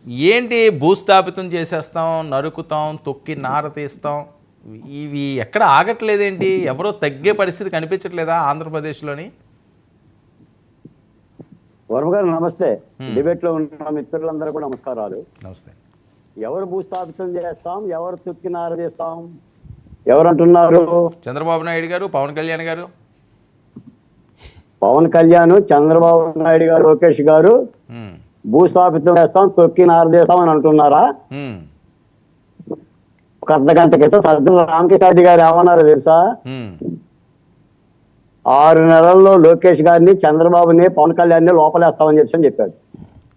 ఏంటి భూస్థాపితం చేసేస్తాం, నరుకుతాం, తొక్కి నార తీస్తాం, ఇవి ఎక్కడ ఆగట్లేదేంటి? ఎవరో తగ్గే పరిస్థితి కనిపించట్లేదా ఆంధ్రప్రదేశ్లోని? వర్మ గారు నమస్తే. డిబేట్ లో ఉన్న మిత్రులందరూ కూడా నమస్కారాలు. నమస్తే. ఎవరు భూస్థాపితం చేస్తాం, ఎవరు తొక్కి నారదీస్తాం, ఎవరు అంటున్నారు? చంద్రబాబు నాయుడు గారు, పవన్ కళ్యాణ్ గారు. పవన్ కళ్యాణ్, చంద్రబాబు నాయుడు గారు, లోకేష్ గారు భూస్థాపితం చేస్తాం, తొక్కి నారదీస్తాం అని అంటున్నారా? ఒక అర్ధ గంట క్రితం సజ్జల రామకృష్ణారెడ్డి గారు ఏమన్నారో తెలుసా? 6 నెలల్లో లోకేష్ గారిని, చంద్రబాబుని, పవన్ కళ్యాణ్ లోపలేస్తామని చెప్పాడు.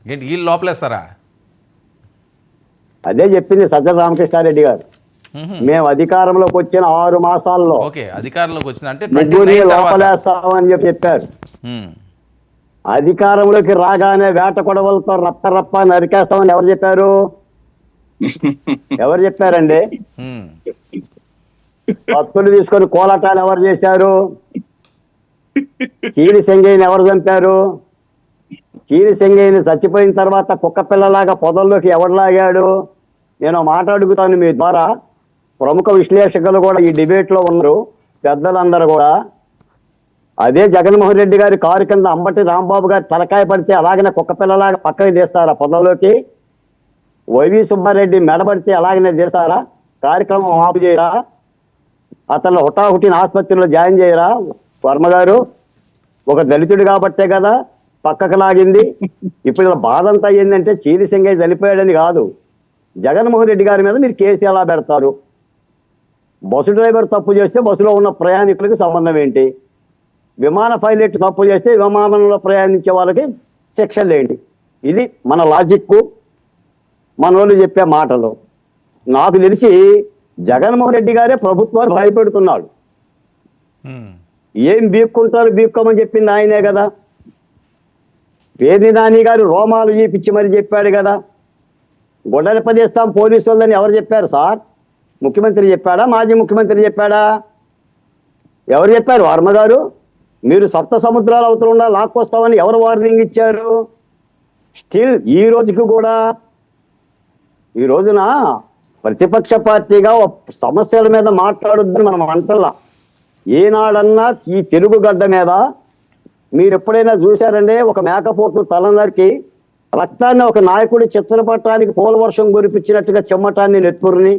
ఏంటి వీళ్ళు లోపలేస్తారా? అదే చెప్పింది సజ్జల రామకృష్ణారెడ్డి గారు. మేము అధికారంలోకి వచ్చిన 6 మాసాల్లో అధికారంలోకి వచ్చిన అంటే లోపలేస్తామని చెప్పారు. అధికారంలోకి రాగానే వేట కొడవలతో రప్ప నరికేస్తామని ఎవరు చెప్పారు? ఎవరు చెప్పారండి? భక్తులు తీసుకొని కోలాటాలు ఎవరు చేశారు? చీని సెంగయ్యని ఎవరు చంపారు? చీని సెంగయ్యని చచ్చిపోయిన తర్వాత కుక్క పిల్లలాగా పొదల్లోకి ఎవరు లాగాడు? నేను మాట్లాడుగుతాను మీ ద్వారా. ప్రముఖ విశ్లేషకులు కూడా ఈ డిబేట్ లో ఉన్నారు, పెద్దలందరూ కూడా. అదే జగన్మోహన్ రెడ్డి గారి కారు కింద అంబటి రాంబాబు గారి తలకాయ పడితే అలాగనే కుక్క పిల్లలాగా పక్కకి తీస్తారా పొదల్లోకి? వైవి సుబ్బారెడ్డి మెడబడితే అలాగనే తీస్తారా? కార్యక్రమం ఆపు చేయరా? అతను హుటాహుటిన ఆసుపత్రిలో జాయిన్ చేయరా? వర్మ గారు, ఒక దళితుడు కాబట్టే కదా పక్కకు లాగింది. ఇప్పుడు ఇలా బాధ అంతా ఏంటంటే చీని సింగయ్య చనిపోయాడని కాదు, జగన్మోహన్ రెడ్డి గారి మీద మీరు కేసు ఎలా పెడతారు? బస్సు డ్రైవర్ తప్పు చేస్తే బస్సులో ఉన్న ప్రయాణికులకి సంబంధం ఏంటి? విమాన పైలట్ తప్పు చేస్తే విమానంలో ప్రయాణించే వాళ్ళకి శిక్షలు ఏంటి? ఇది మన లాజిక్, మన వాళ్ళు చెప్పే మాటలు. నాకు తెలిసి జగన్మోహన్ రెడ్డి గారే ప్రభుత్వాన్ని భయపెడుతున్నాడు. ఏం బీక్కోమని చెప్పింది ఆయనే కదా. పేర్ని నాని గారు రోమాలు చూపించి మరి చెప్పాడు కదా. గొడ్డలి పదేస్తాం పోలీసు వాళ్ళని ఎవరు చెప్పారు సార్? ముఖ్యమంత్రి చెప్పాడా? మాజీ ముఖ్యమంత్రి చెప్పాడా? ఎవరు చెప్పారు? వర్మ గారు, మీరు సప్త సముద్రాల అవతల లాక్కొస్తామని ఎవరు వార్నింగ్ ఇచ్చారు? స్టిల్ ఈ రోజుకి కూడా, ఈ రోజున ప్రతిపక్ష పార్టీగా సమస్యల మీద మాట్లాడొద్దని మనం అంటల్లా. ఏనాడన్నా ఈ తెలుగు గడ్డ మీద మీరు ఎప్పుడైనా చూశారంటే ఒక మేకపోతు తలనరికి రక్తాన్ని ఒక నాయకుడి చిత్రపటానికి పూల వర్షం కురిపించినట్టుగా చెమ్మటాన్ని నెత్తురుని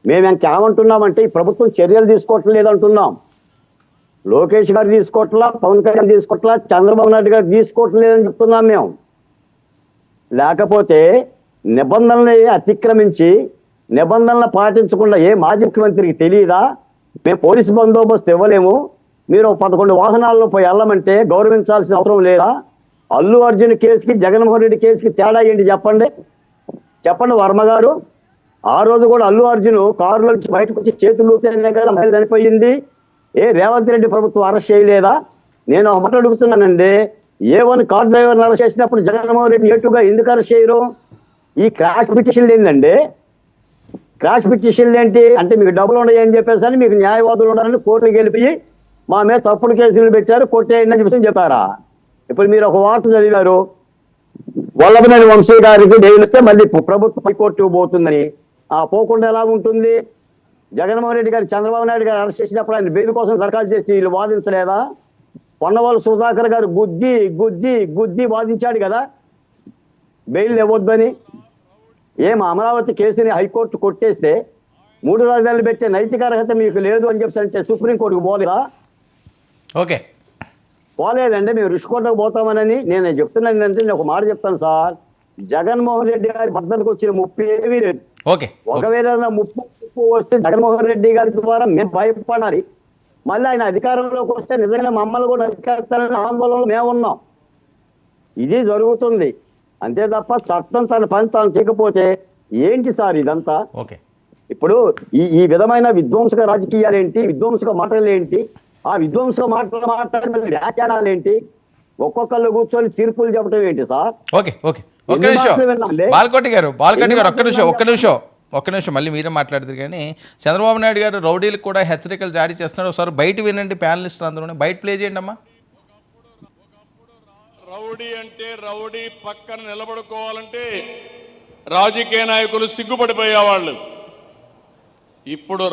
మేము ఇంకేమంటున్నామంటే ఈ ప్రభుత్వం చర్యలు తీసుకోవట్లేదు అంటున్నాం. లోకేష్ గారు తీసుకోవట్లా, పవన్ కళ్యాణ్ తీసుకోవట్లా, చంద్రబాబు నాయుడు గారు తీసుకోవట్లేదని చెప్తున్నాం మేము. లేకపోతే నిబంధనల్ని అతిక్రమించి నిబంధనలు పాటించకుండా ఏ మాజీ ముఖ్యమంత్రికి తెలియదా? మేము పోలీసు బందోబస్తు ఇవ్వలేము, మీరు 11 వాహనాల్లో పోయి వెళ్ళమంటే గౌరవించాల్సిన అవసరం లేదా? అల్లు అర్జున్ కేసుకి జగన్మోహన్ రెడ్డి కేసుకి తేడా ఏంటి చెప్పండి వర్మ గారు. ఆ రోజు కూడా అల్లు అర్జున్ కారులో బయటకు వచ్చి చేతులు ఊపితేనే కదా మహిళ చనిపోయింది. రేవంత్ రెడ్డి ప్రభుత్వం అరెస్ట్ చేయలేదా? నేను ఒక మాట అడుగుతున్నానండి, A1 కార్ డ్రైవర్ని అరెస్ట్ చేసినప్పుడు జగన్మోహన్ రెడ్డి A2గా ఎందుకు అరెస్ట్ చేయరు? ఈ క్రాష్ పిటిషన్లు ఏంటండి? క్రాష్ పిటిషన్లు ఏంటి అంటే మీకు డబ్బులు ఉన్నాయని చెప్పేసి మీకు న్యాయవాదులు ఉండాలని కోర్టుకి వెళ్ళిపోయి మా మీద తప్పుడు కేసులు పెట్టారు, కొట్టేయండి అని చెప్పేసి చెప్తారా? ఇప్పుడు మీరు ఒక వార్త చదివారు, వల్లభనేని వంశీ గారికి బెయిల్ ఇస్తే మళ్ళీ ప్రభుత్వం హైకోర్టుకు పోతుందని. పోకుండా ఎలా ఉంటుంది? జగన్మోహన్ రెడ్డి గారు చంద్రబాబు నాయుడు గారు అరెస్ట్ చేసినప్పుడు ఆయన బెయిల్ కోసం దరఖాస్తు చేసి వీళ్ళు వాదించలేదా? పొన్నవాళ్ళు సుధాకర్ గారు గుద్ది వాదించాడు కదా బెయిల్ ఇవ్వద్దని. అమరావతి కేసుని హైకోర్టు కొట్టేస్తే 3 రాజధానులు పెట్టే నైతిక అర్హత మీకు లేదు అని చెప్పి అంటే సుప్రీంకోర్టుకు పోలేదా? ఓకే, పోలేదండి. మేము రుషికోటకు పోతామని నేను చెప్తున్నాను. ఏంటంటే నేను ఒక మాట చెప్తాను సార్, జగన్మోహన్ రెడ్డి గారి భద్రతకు వచ్చిన ముప్పు ఏమీ లేదు. ఒకవేళ ముప్పు వస్తే జగన్మోహన్ రెడ్డి గారి ద్వారా మేము భయపడాలి. మళ్ళీ ఆయన అధికారంలోకి వస్తే నిజంగా మమ్మల్ని కూడా అధికారులనే ఆందోళనలో మేము ఉన్నాం. ఇది జరుగుతుంది అంతే తప్ప చట్టం తన పని తాను చేయకపోతే ఏంటి సార్ ఇదంతా? ఇప్పుడు ఈ విధమైన విధ్వంసక రాజకీయాలు ఏంటి, విధ్వంసక మాటలు ఏంటి, ఆ విధ్వంసక మాటలు మాట్లాడిన వ్యాఖ్యానాలు ఏంటి, ఒక్కొక్కళ్ళు కూర్చొని తీర్పులు చెప్పడం ఏంటి సార్? ఒక్క నిమిషం మళ్ళీ మీరే మాట్లాడతారు. కానీ చంద్రబాబు నాయుడు గారు రౌడీలకు కూడా హెచ్చరికలు జారీ చేస్తున్నారు. ఒకసారి బయట వినండి, ప్యానలిస్టులు అందరూ బయట ప్లే చేయండి అమ్మా. రౌడీ అంటే రౌడీ పక్కన నిలబడుకోవాలంటే రాజకీయ నాయకులు సిగ్గుపడిపోయేవాళ్ళు. ఇప్పుడు